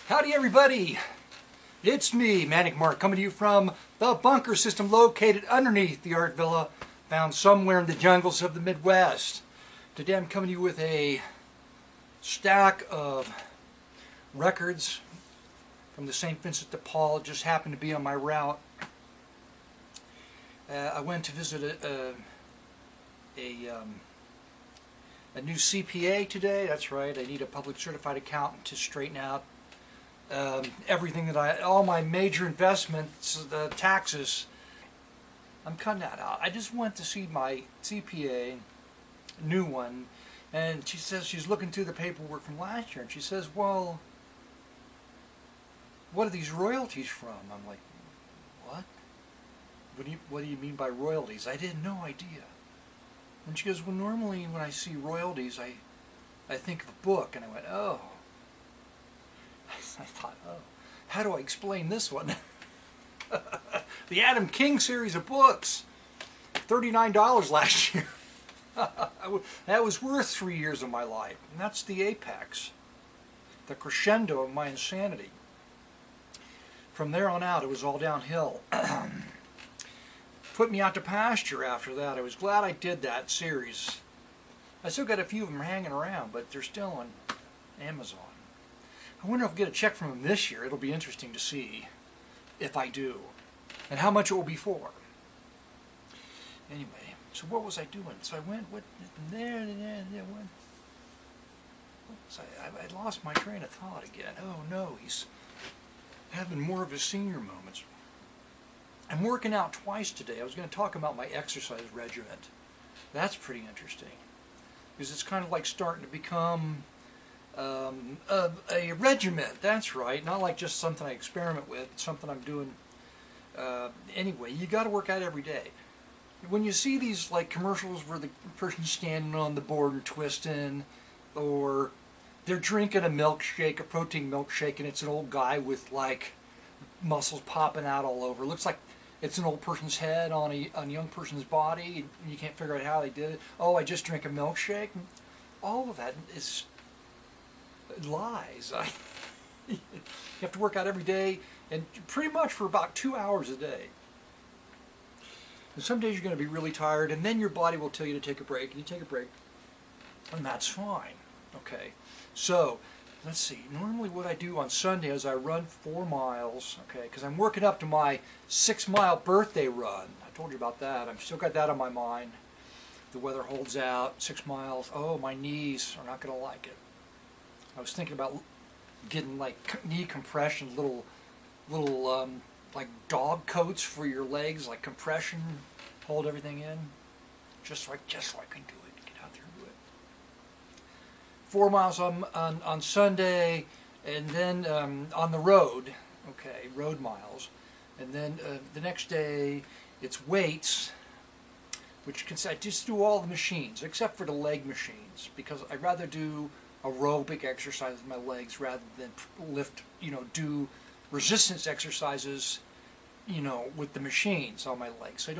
Howdy everybody, it's me, Manic Mark, coming to you from the bunker system located underneath the Art Villa, found somewhere in the jungles of the Midwest. Today I'm coming to you with a stack of records from the St. Vincent de Paul. It just happened to be on my route. I went to visit a new CPA today. That's right, I need a public certified accountant to straighten out everything that all my major investments, the taxes. I'm cutting that out. I just went to see my CPA, new one, and she says she's looking through the paperwork from last year, and she says, well, what are these royalties from? I'm like, what? What do you mean by royalties? I had no idea. And she goes, well, normally when I see royalties, I think of a book. And I went, oh. I thought, oh, how do I explain this one? The Adam King series of books, $39 last year. That was worth 3 years of my life. And that's the apex, the crescendo of my insanity. From there on out, it was all downhill. Put me out to pasture after that. I was glad I did that series. I still got a few of them hanging around, but they're still on Amazon. I wonder if I'll get a check from them this year. It'll be interesting to see if I do, and how much it will be for. Anyway, so what was I doing? So I went, I lost my train of thought again. Oh no, he's having more of his senior moments. I'm working out twice today. I was going to talk about my exercise regimen. That's pretty interesting, because it's kind of like starting to become a regiment. That's right, not like just something I experiment with. It's something I'm doing anyway. You got to work out every day. When you see these like commercials where the person's standing on the board and twisting, or they're drinking a milkshake, a protein milkshake, and it's an old guy with like muscles popping out all over. It looks like it's an old person's head on a young person's body, and you can't figure out how they did it. Oh, I just drank a milkshake. All of that is lies. You have to work out every day, and pretty much for about 2 hours a day. And some days you're going to be really tired, and then your body will tell you to take a break, and you take a break, and that's fine. Okay, so let's see. Normally what I do on Sunday is I run 4 miles, okay, because I'm working up to my 6-mile birthday run. I told you about that. I've still got that on my mind. If the weather holds out, 6 miles, oh, my knees are not going to like it. I was thinking about getting like knee compression, little like dog coats for your legs, like compression, hold everything in, just so I can do it. Get out there and do it. 4 miles on Sunday, and then on the road, okay, road miles, and then the next day it's weights, which I just do all the machines except for the leg machines, because I'd rather do aerobic exercise with my legs rather than lift, do resistance exercises, with the machines on my legs. So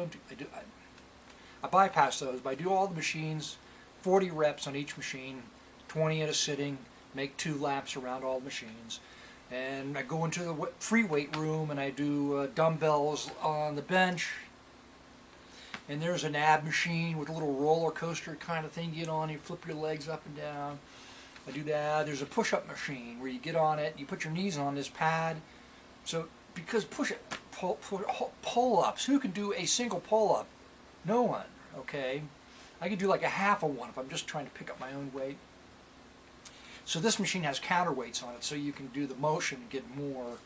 I bypass those, but I do all the machines, 40 reps on each machine, 20 at a sitting, make 2 laps around all the machines. And I go into the free weight room and I do dumbbells on the bench. And there's an ab machine with a little roller coaster kind of thing you get on, you flip your legs up and down. I do that. There's a push-up machine where you get on it, you put your knees on this pad. So, because pull-ups, who can do a single pull-up? No one, okay? I can do like a half of one if I'm just trying to pick up my own weight. So this machine has counterweights on it, so you can do the motion and get more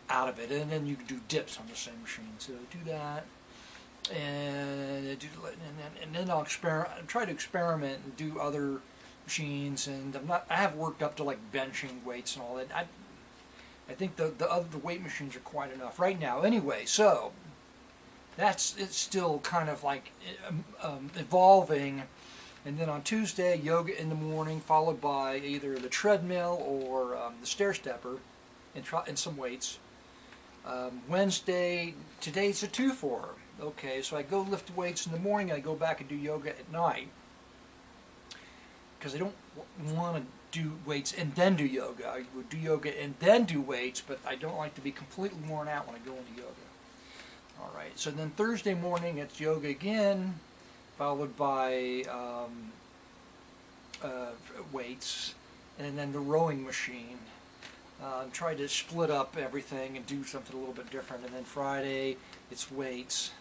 out of it. And then you can do dips on the same machine. So do that. And then I'll try to experiment and do other machines, and I have worked up to like benching weights and all that. I think the weight machines are quite enough right now. Anyway, so it's still kind of like evolving. And then on Tuesday, yoga in the morning, followed by either the treadmill or the stair stepper, and some weights. Wednesday, today's a 2-for. Okay, so I go lift weights in the morning, and I go back and do yoga at night. because I don't want to do weights and then do yoga. I would do yoga and then do weights, but I don't like to be completely worn out when I go into yoga. All right, so then Thursday morning it's yoga again, followed by weights, and then the rowing machine. Try to split up everything and do something a little bit different. And then Friday it's weights,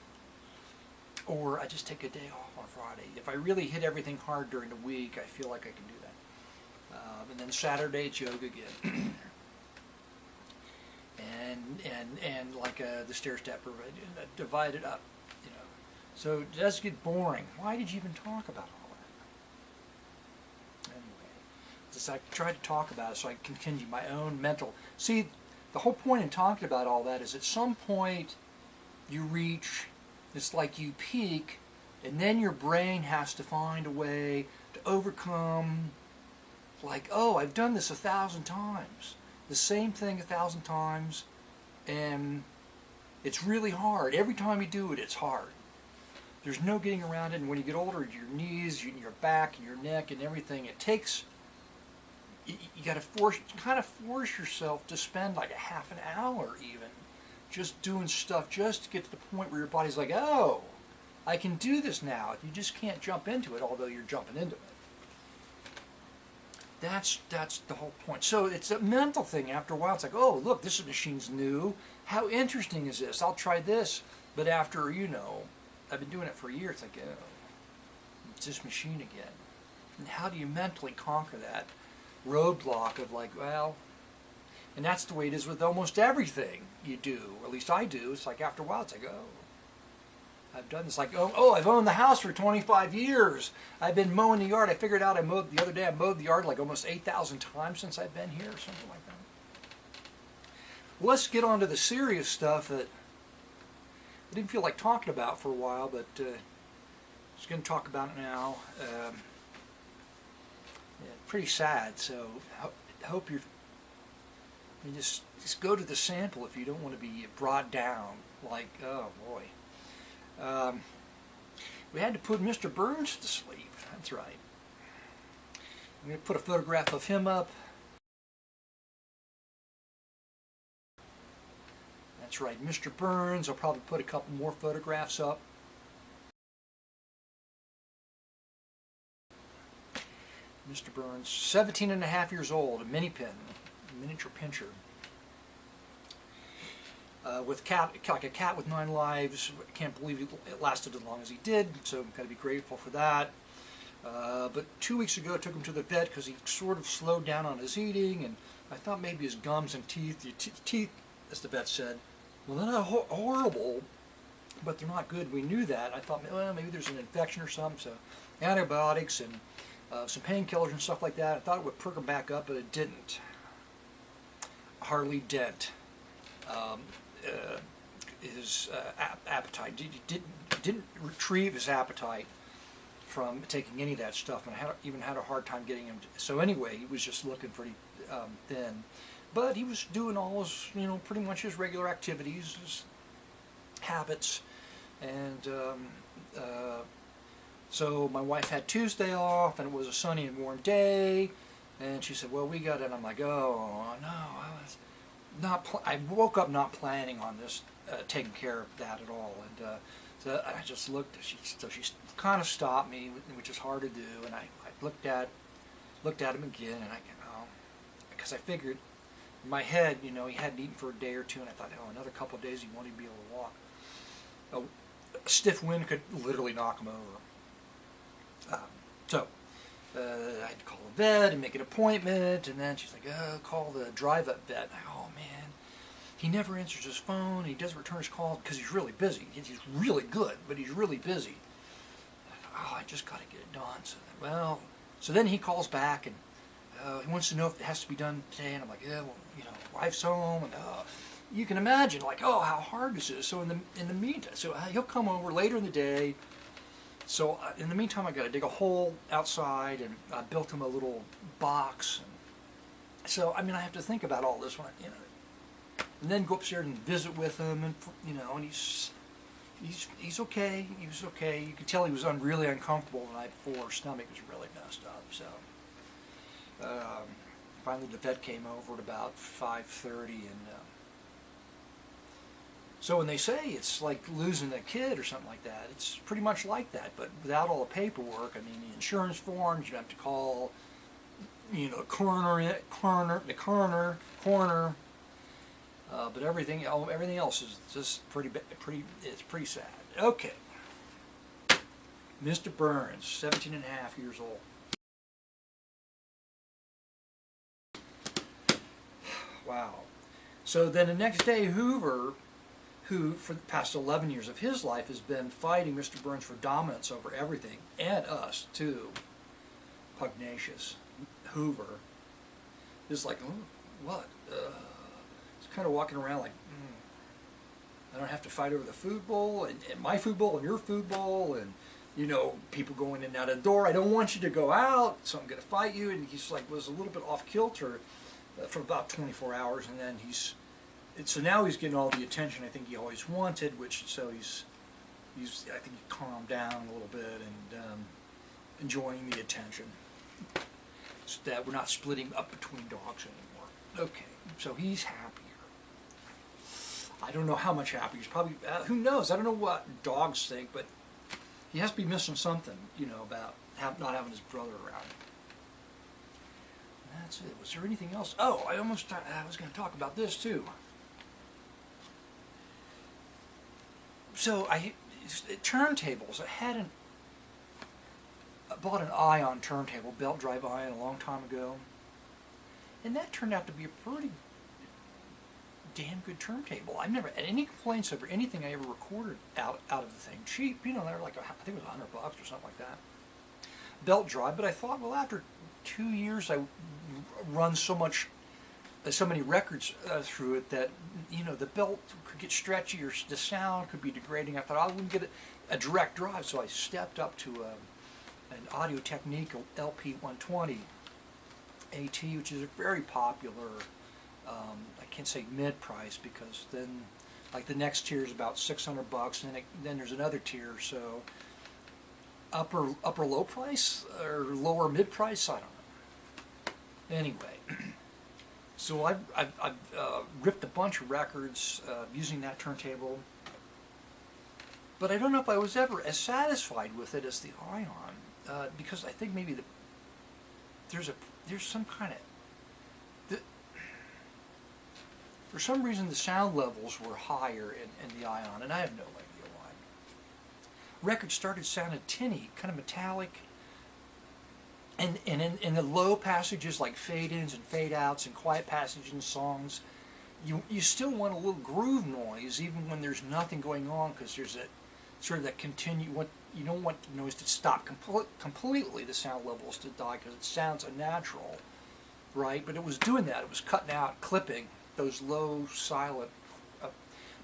or I just take a day off on Friday. If I really hit everything hard during the week, I feel like I can do that. And then Saturday it's yoga again. and like the stair stepper, divide it up, you know. So it does get boring. Why did you even talk about all that? Anyway, just I try to talk about it so I can continue my own mental. See, the whole point in talking about all that is at some point you reach, it's like you peak, and then your brain has to find a way to overcome, like, oh, I've done this 1,000 times. The same thing 1,000 times, and it's really hard. Every time you do it, it's hard. There's no getting around it, and when you get older, your knees, your back, and your neck, and everything, it takes, you got to kind of force yourself to spend like a half an hour even, just doing stuff just to get to the point where your body's like, oh, I can do this now. You just can't jump into it, although you're jumping into it. That's the whole point. So it's a mental thing. After a while, it's like, oh, look, this machine's new. How interesting is this? I'll try this. But after, you know, I've been doing it for a year, it's like, oh, it's this machine again. And how do you mentally conquer that roadblock of like, well, and that's the way it is with almost everything you do, or at least I do. It's like after a while, it's like, oh, I've done this. Like, oh, I've owned the house for 25 years. I've been mowing the yard. I figured out the other day I mowed the yard like almost 8,000 times since I've been here, or something like that. Well, let's get on to the serious stuff that I didn't feel like talking about for a while, but I'm just going to talk about it now. Yeah, pretty sad, so I hope you're... I mean, just go to the sample if you don't want to be brought down. Like, oh boy. We had to put Mr. Burns to sleep. That's right. I'm going to put a photograph of him up. That's right, Mr. Burns. I'll probably put a couple more photographs up. Mr. Burns, 17 and a half years old, a mini pin, a miniature pincher. With like a cat with 9 lives. I can't believe it lasted as long as he did, so I'm going to be grateful for that. But 2 weeks ago I took him to the vet because he sort of slowed down on his eating, and I thought maybe his gums and teeth, teeth, as the vet said, well, they're not horrible, but they're not good. We knew that. I thought, well, maybe there's an infection or something, so antibiotics and some painkillers and stuff like that. I thought it would perk him back up, but it didn't. Hardly dent. His appetite didn't retrieve his appetite from taking any of that stuff, and I even had a hard time getting him so anyway, he was just looking pretty thin, but he was doing all his, you know, pretty much his regular activities, his habits, and so my wife had Tuesday off, and it was a sunny and warm day, and she said, well, we got it, and I'm like, oh no, I woke up not planning on this, taking care of that at all, and so I just looked. So she kind of stopped me, which is hard to do, and I looked at him again, and because I figured in my head, you know, he hadn't eaten for a day or two, and I thought, oh, another couple of days he won't even be able to walk. A stiff wind could literally knock him over. So I had to call a vet and make an appointment, and then she's like, oh, call the drive-up vet. And oh man, he never answers his phone, he doesn't return his calls because he's really busy. He's really good, but he's really busy. Oh, I just got to get it done. So then, well, so then he calls back, and he wants to know if it has to be done today, and I'm like, yeah, well, you know, wife's home, and you can imagine, like, oh, how hard this is. So in the meantime, so he'll come over later in the day. So in the meantime, I got to dig a hole outside, and I built him a little box. And so I mean, I have to think about all this when I, you know, and then go upstairs and visit with him, and you know, and he's okay. He was okay. You could tell he was really uncomfortable the night before. His stomach was really messed up. So finally the vet came over at about 5:30, and so when they say it's like losing a kid or something like that, it's pretty much like that, but without all the paperwork. I mean, the insurance forms, you have to call, the coroner, but everything else is just it's pretty sad. Okay. Mr. Burns, 17 and a half years old. Wow. So then the next day, Hoover, who for the past 11 years of his life has been fighting Mr. Burns for dominance over everything, and us too, pugnacious Hoover, is like, oh, what? He's kind of walking around like, I don't have to fight over the food bowl, and my food bowl, and your food bowl, and people going in and out of the door. I don't want you to go out, so I'm going to fight you. And he's like, was a little bit off kilter for about 24 hours, and then so now he's getting all the attention I think he always wanted, so he's I think he calmed down a little bit and enjoying the attention, so that we're not splitting up between dogs anymore. Okay, so he's happier. I don't know how much happier. He's probably, who knows? I don't know what dogs think, but he has to be missing something, about not having his brother around. That's it. Was there anything else? Oh, I was going to talk about this too. So turntables. I bought an Ion turntable, belt drive Ion, a long time ago, and that turned out to be a pretty damn good turntable. I've never had any complaints over anything I ever recorded out of the thing. Cheap, they were like, I think it was $100 or something like that. Belt drive, but I thought, well, after 2 years, I run so many records through it that the belt could get stretchy or the sound could be degrading. I thought I wouldn't get a direct drive, so I stepped up to an Audio Technica LP120 AT, which is a very popular. I can't say mid-price, because then, like, the next tier is about $600, and then there's another tier. So upper low price or lower mid price, I don't know. Anyway, so I've ripped a bunch of records using that turntable, but I don't know if I was ever as satisfied with it as the Ion, because I think maybe there's some kind of, for some reason the sound levels were higher in the Ion, and I have no idea why. Records started sounding tinny, kind of metallic, and in the low passages like fade-ins and fade-outs and quiet passages in songs, you still want a little groove noise even when there's nothing going on, because there's a sort of that you don't want the noise to stop completely, the sound levels to die, because it sounds unnatural, right? But it was doing that. It was cutting out, clipping those low silent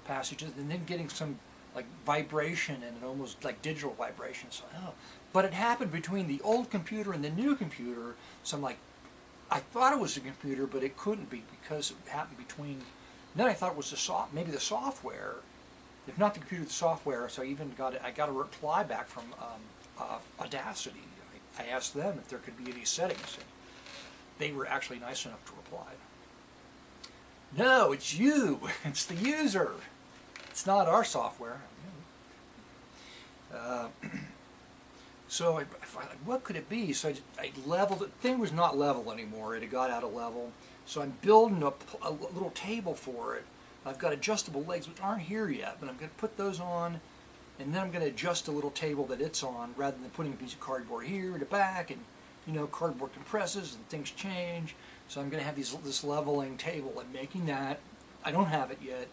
passages, and then getting some like vibration and almost like digital vibration. So, but it happened between the old computer and the new computer. So I'm like, I thought it was a computer, but it couldn't be, because it happened between. And then I thought it was maybe the software, if not the computer, the software. So I got a reply back from Audacity. I asked them if there could be any settings, and they were actually nice enough to reply. No, it's you. It's the user. It's not our software. So I thought, what could it be? So I leveled it. The thing was not level anymore. It had got out of level. So I'm building up a little table for it. I've got adjustable legs, which aren't here yet, but I'm going to put those on, and then I'm going to adjust the little table that it's on, rather than putting a piece of cardboard here in the back, and cardboard compresses and things change. So I'm going to have this leveling table. I'm making that. I don't have it yet.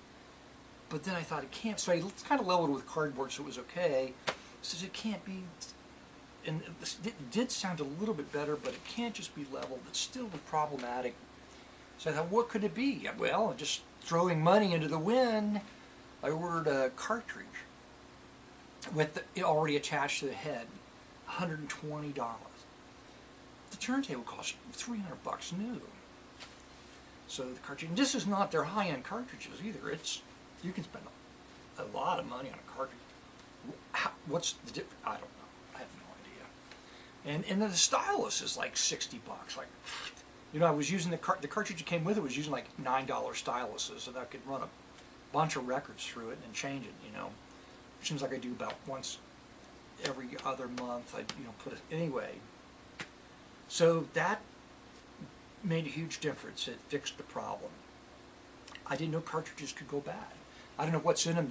But then I thought it can't. So I kind of leveled with cardboard, so it was okay. So it can't be. And it did sound a little bit better, but it can't just be leveled. It's still problematic. So I thought, what could it be? Well, just throwing money into the wind, I ordered a cartridge with it already attached to the head, $120. The turntable cost $300 new. So the cartridge, and this is not their high-end cartridges either. You can spend a lot of money on a cartridge. What's the difference? I don't know. I have no idea. And then the stylus is like $60. Like, You know, I was using the cartridge that came with it was using like $9 styluses, so that I could run a bunch of records through it and change it. You know, it seems like I do about once every other month. I put it anyway. So that made a huge difference. It fixed the problem. I didn't know cartridges could go bad. I don't know what's in them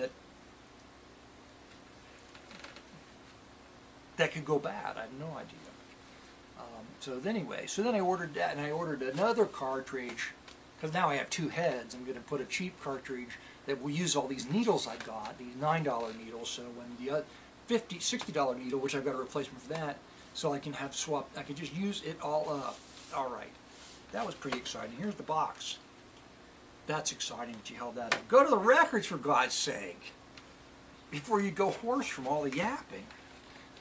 that could go bad. I have no idea. So then I ordered that, and I ordered another cartridge, because now I have two heads. I'm going to put a cheap cartridge that will use all these needles I got, these $9 needles, so when the $50, $60 needle, which I've got a replacement for that, so I can have swapped, I can just use it all up. All right, that was pretty exciting. Here's the box. That's exciting that you held that up. Go to the records, for God's sake, before you go hoarse from all the yapping.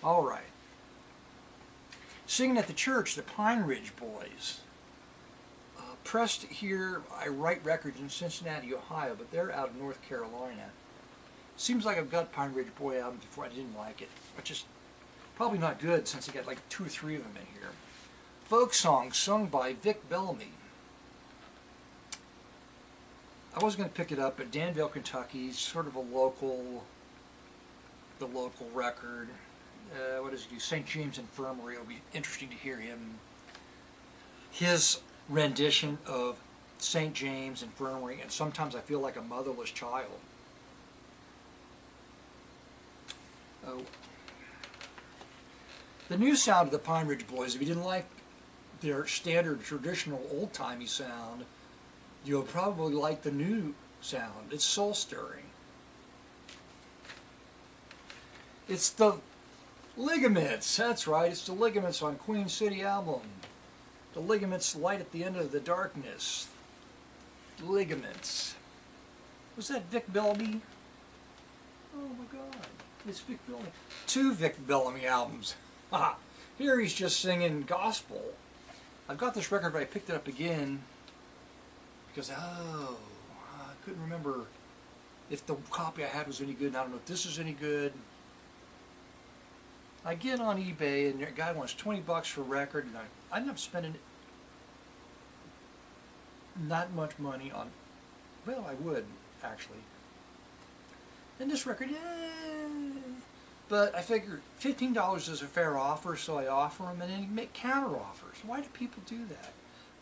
All right. Singing at the Church, the Pine Ridge Boys. Pressed here, I write records in Cincinnati, Ohio, but they're out of North Carolina. Seems like I've got Pine Ridge Boy albums before. I didn't like it, but just probably not good since I got like 2 or 3 of them in here. Folk songs sung by Vic Bellamy. I was going to pick it up at Danville, Kentucky, sort of the local record. What does he do? St. James Infirmary. It'll be interesting to hear his rendition of St. James Infirmary, and Sometimes I Feel Like a Motherless Child. Oh. The new sound of the Pine Ridge Boys, if you didn't like their standard traditional old-timey sound, you'll probably like the new sound. It's soul-stirring. It's the Ligaments, that's right, it's the Ligaments on Queen City album. The Ligaments, Light at the End of the Darkness. Ligaments. Was that Vic Bellamy? Oh my God, it's Vic Bellamy. 2 Vic Bellamy albums. Ah, here he's just singing gospel. I've got this record, but I picked it up again because, I couldn't remember if the copy I had was any good, and I don't know if this is any good. I get on eBay and the guy wants $20 for a record, and I end up spending not much money on, well, I would actually. And this record, but I figured $15 is a fair offer, so I offer them, and then you make counter offers. Why do people do that?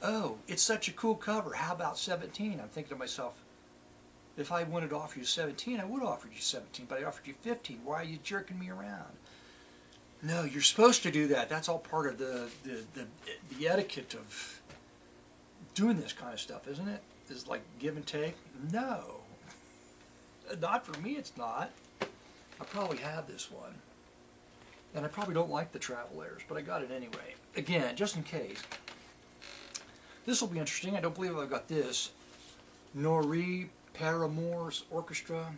Oh, it's such a cool cover. How about 17? I'm thinking to myself, if I wanted to offer you 17, I would offer you 17, but I offered you 15. Why are you jerking me around? No, you're supposed to do that. That's all part of the etiquette of doing this kind of stuff, isn't it? Is like give and take? No. Not for me, it's not. I probably have this one. And I probably don't like the Travelers, but I got it anyway. Again, just in case. This will be interesting. I don't believe I've got this. Norrie Paramore's Orchestra.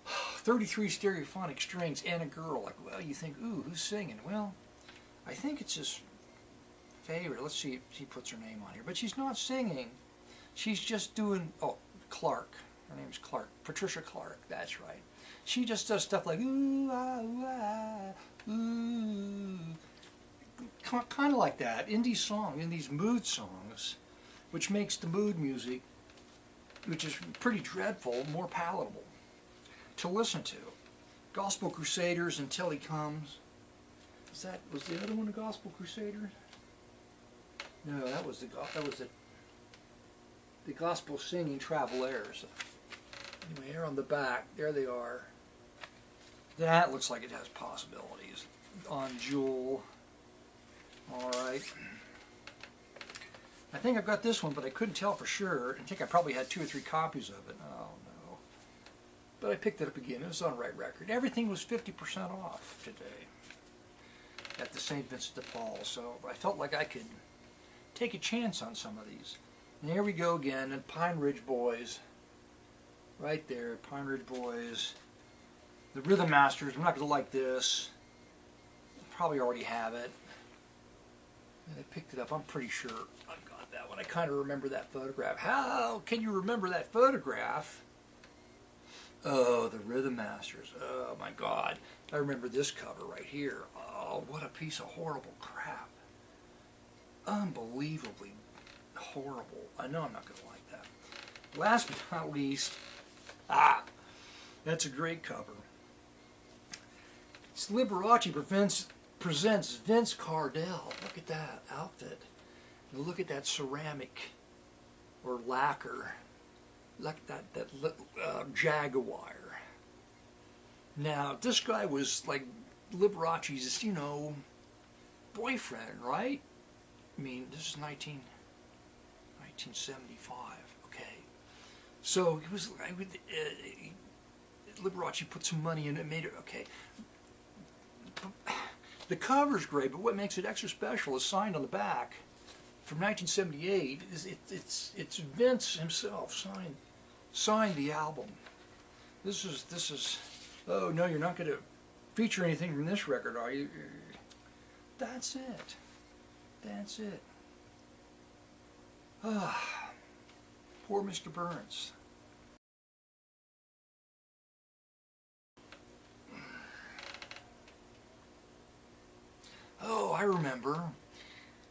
33 stereophonic strings and a girl. Like, well, you think, ooh, who's singing? Well, I think it's his favorite. Let's see if he puts her name on here. But she's not singing. She's just doing, oh, Clark. Her name's Clark. Patricia Clark, that's right. She just does stuff like, ooh, ah, ooh, ah, ooh. Kind of like that. Indie song, in these mood songs, which makes the mood music, which is pretty dreadful, more palatable to listen to. Gospel Crusaders, Until He Comes. Was the other one a Gospel Crusaders? No, that was the Gospel Singing Travelers. Anyway, here on the back, there they are. That looks like it has possibilities. On Jewel. Alright. I think I've got this one, but I couldn't tell for sure. I think I probably had 2 or 3 copies of it. Oh no. But I picked it up again. It was on Right Record. Everything was 50% off today at the St. Vincent de Paul. So I felt like I could take a chance on some of these. And here we go again, and Pine Ridge Boys. Right there, Pine Ridge Boys. The Rhythm Masters. I'm not going to like this. Probably already have it. And I picked it up. I'm pretty sure I've got that one. I kind of remember that photograph. How can you remember that photograph? Oh, the Rhythm Masters. Oh my God. I remember this cover right here. Oh, what a piece of horrible crap. unbelievably horrible. I know I'm not going to like that. Last but not least, that's a great cover. It's Liberace presents Vince Cardell. Look at that outfit. And look at that ceramic or lacquer. Look at that Jaguar. Now, this guy was like Liberace's, boyfriend, right? I mean, this is 1975, okay. So he was, Liberace put some money in it, made it, okay. The cover's great, but what makes it extra special is signed on the back from 1978. It's Vince himself signed the album. This is. Oh no, you're not going to feature anything from this record, are you? That's it. That's it. Poor Mr. Burns. Oh, I remember.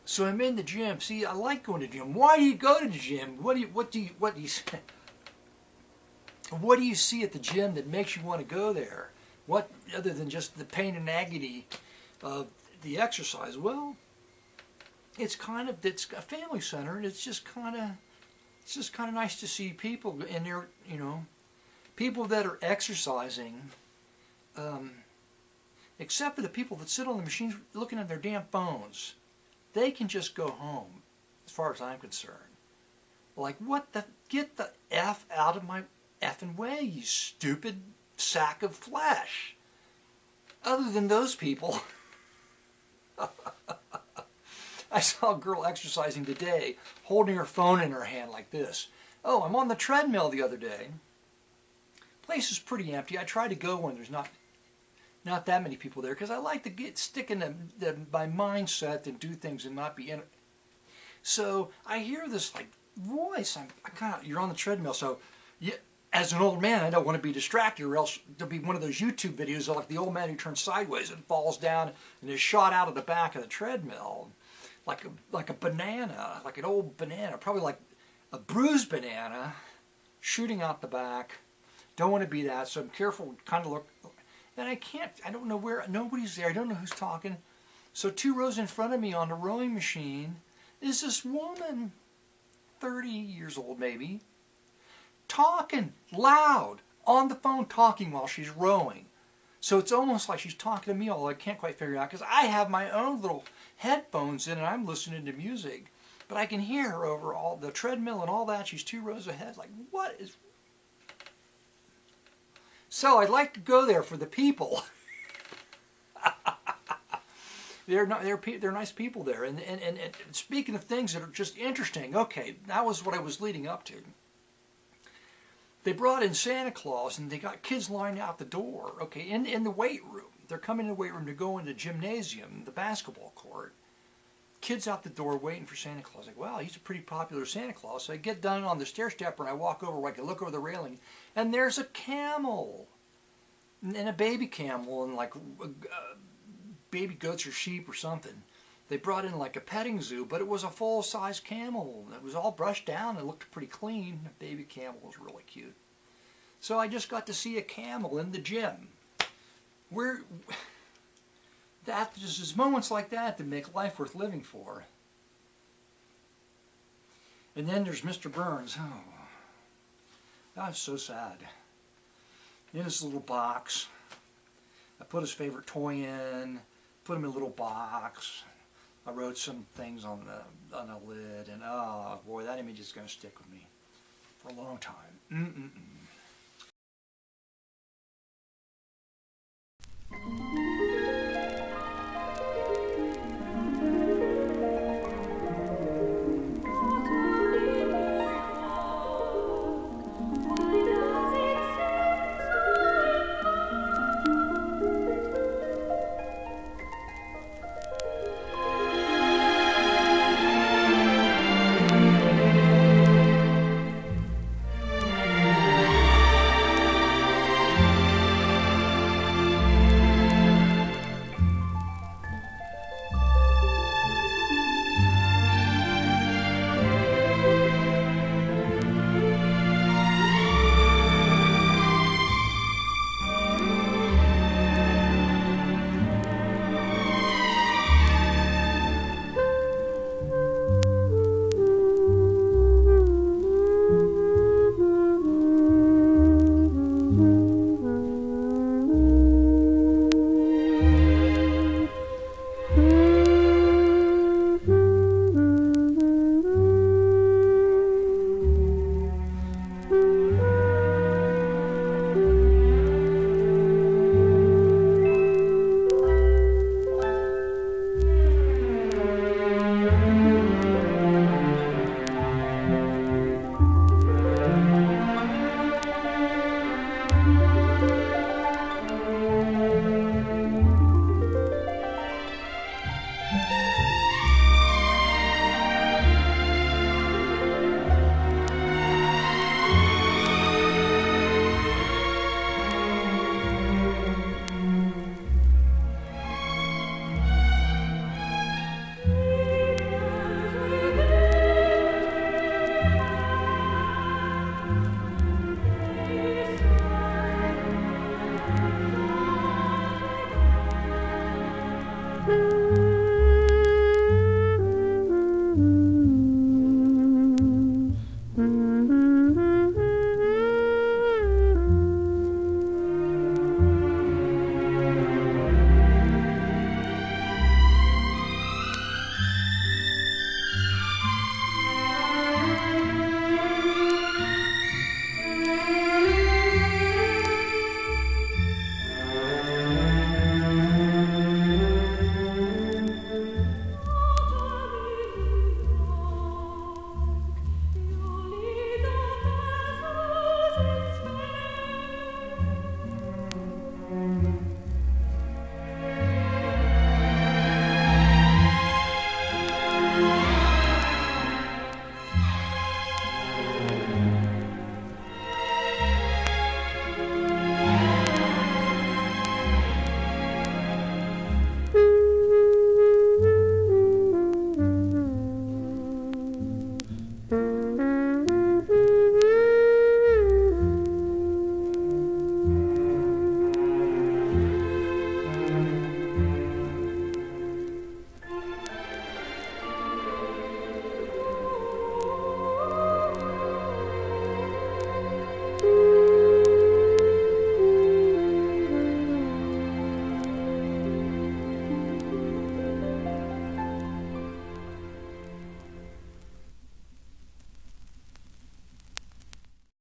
So I'm in the gym. See, I like going to the gym. Why do you go to the gym? What do you see at the gym that makes you want to go there? What, other than just the pain and agony of the exercise? Well, it's a family center, and it's just kind of nice to see people in there, people that are exercising. Except for the people that sit on the machines looking at their damn phones. They can just go home, as far as I'm concerned. Like, get the F out of my effing way, you stupid sack of flesh. Other than those people, I saw a girl exercising today, holding her phone in her hand like this. Oh, I'm on the treadmill the other day. Place is pretty empty. I try to go when there's not that many people there, because I like to stick in my mindset and do things and not be in it. So I hear this like voice. You're on the treadmill, so as an old man, I don't want to be distracted, or else there'll be one of those YouTube videos of like the old man who turns sideways and falls down and is shot out of the back of the treadmill, like a banana, like an old banana, probably like a bruised banana, shooting out the back. Don't want to be that, so I'm careful, kind of look. And I don't know where, nobody's there, I don't know who's talking. So 2 rows in front of me on the rowing machine is this woman, 30 years old maybe, talking loud, on the phone talking while she's rowing. So it's almost like she's talking to me, although I can't quite figure it out, because I have my own little headphones in and I'm listening to music. But I can hear her over all the treadmill and all that. She's 2 rows ahead, like, what is... So I'd like to go there for the people. They're nice people there. And speaking of things that are just interesting, okay, that was what I was leading up to. They brought in Santa Claus and they got kids lined out the door, okay, in the weight room. They're coming in the weight room to go in the gymnasium, the basketball court. Kids out the door waiting for Santa Claus. Like, wow, he's a pretty popular Santa Claus. So I get down on the stair stepper and I walk over where I can look over the railing, and there's a camel. And a baby camel and like baby goats or sheep or something. They brought in like a petting zoo, but it was a full-size camel. It was all brushed down and looked pretty clean. The baby camel was really cute. So I just got to see a camel in the gym. There's moments like that that make life worth living for. And then there's Mr. Burns. Oh, that was so sad. In his little box. I put his favorite toy in, put him in a little box. I wrote some things on the lid, and oh boy, that image is going to stick with me for a long time.